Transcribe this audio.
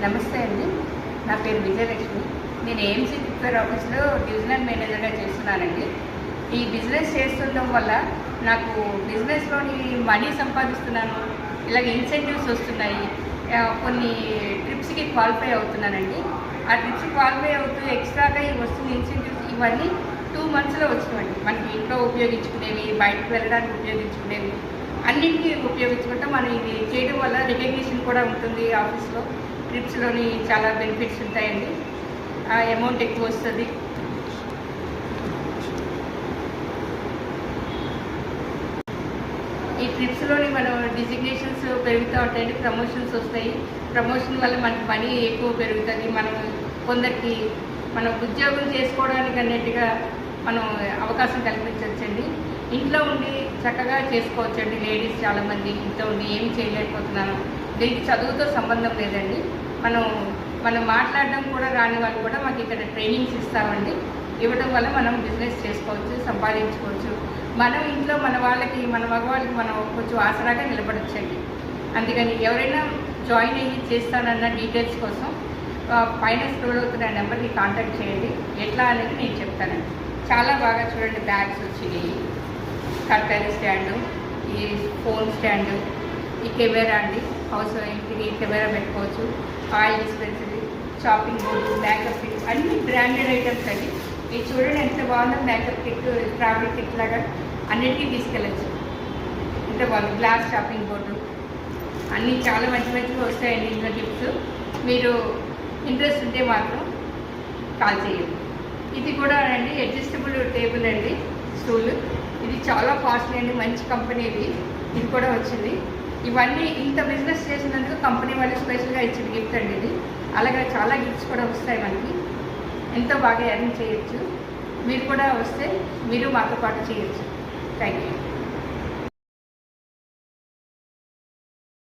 నమస్తే అండి. నా పేరు విజయలక్ష్మి. నేను ఏఎంసీ ప్రిపేర్ ఆఫీస్లో డివిజనల్ మేనేజర్గా చేస్తున్నానండి. ఈ బిజినెస్ చేస్తుండడం వల్ల నాకు బిజినెస్లోని మనీ సంపాదిస్తున్నాను, ఇలాగ ఇన్సెంటివ్స్ వస్తున్నాయి. కొన్ని ట్రిప్స్కి క్వాలిఫై అవుతున్నానండి. ఆ ట్రిప్స్ క్వాలిఫై అవుతూ ఎక్స్ట్రాగా వస్తున్న ఇన్సెంటివ్స్ ఇవన్నీ 2 monthsలో వచ్చినాయండి. మనకి ఇంట్లో ఉపయోగించుకునేవి, బయటకు వెళ్ళడానికి ఉపయోగించుకునేవి, అన్నింటికీ ఉపయోగించుకుంటే మనం ఇది చేయడం వల్ల రికగ్నిషన్ కూడా ఉంటుంది. ఆఫీస్లో ట్రిప్స్లోని చాలా బెనిఫిట్స్ ఉంటాయండి. ఆ అమౌంట్ ఎక్కువ వస్తుంది. ఈ ట్రిప్స్లోని మనం డిజిగ్నేషన్స్ పెరుగుతూ ఉంటాయండి, ప్రమోషన్స్ వస్తాయి. ప్రమోషన్ వల్ల మనకి మనీ ఎక్కువ పెరుగుతుంది. మనం కొందరికి మనం ఉద్యోగం చేసుకోవడానికి అన్నట్టుగా మనం అవకాశం కల్పించవచ్చండి. ఇంట్లో ఉండి చక్కగా చేసుకోవచ్చండి. లేడీస్ చాలామంది ఇంట్లో ఉండి ఏమి చేయలేకపోతున్నాను. దీనికి చదువుతో సంబంధం లేదండి. మనం మాట్లాడడం కూడా రాని వాళ్ళు కూడా మాకు ఇక్కడ ట్రైనింగ్స్ ఇస్తామండి. ఇవ్వడం వల్ల మనం బిజినెస్ చేసుకోవచ్చు, సంపాదించుకోవచ్చు. మనం ఇంట్లో మన వాళ్ళకి, మన మగవాళ్ళకి మనం కొంచెం ఆసరాగా నిలబడచ్చండి. అందుకని ఎవరైనా జాయిన్ అయ్యి చేస్తానన్న డీటెయిల్స్ కోసం పైన స్క్రోల్ అవుతున్న నెంబర్కి కాంటాక్ట్ చేయండి. ఎట్లా అనేది నేను చెప్తానండి. చాలా బాగా చూడండి, బ్యాగ్స్ వచ్చినాయి, కర్టన్ స్టాండు, ఈ ఫోన్ స్టాండు, ఈ కెమెరా అండి, హౌస్ ఇంటికి కెమెరా పెట్టుకోవచ్చు, oil dispensary, shopping board, makeup kit, అన్ని బ్రాండెడ్ ఐటమ్స్ అండి. ఇది చూడండి ఎంత బాగుందో. మేకప్ కిట్, ట్రావెల్ కిట్ లాగా అన్నిటికీ తీసుకెళ్ళచ్చు. ఎంత బాగుంది. గ్లాస్ షాపింగ్ బోర్డు అన్నీ చాలా మంచిగా వస్తాయండి. ఇంట్లో టిప్స్. మీరు ఇంట్రెస్ట్ ఉంటే మాత్రం కాల్ చేయండి. ఇది కూడా అండి అడ్జస్టబుల్ టేబుల్ అండి, స్టూల్. ఇది చాలా కాస్ట్లీ అండి, మంచి కంపెనీ ఇది కూడా వచ్చింది. ఇవన్నీ ఇంత బిజినెస్ చేసినందుకు కంపెనీ వాళ్ళు స్పెషల్గా ఇచ్చిన గిఫ్ట్ అండి ఇది. అలాగే చాలా గిఫ్ట్స్ కూడా వస్తాయి మనకి. ఎంతో బాగా ఎర్న్ చేయొచ్చు. మీరు కూడా వస్తే మీరు మాతో పాటు చేయొచ్చు. Thank you.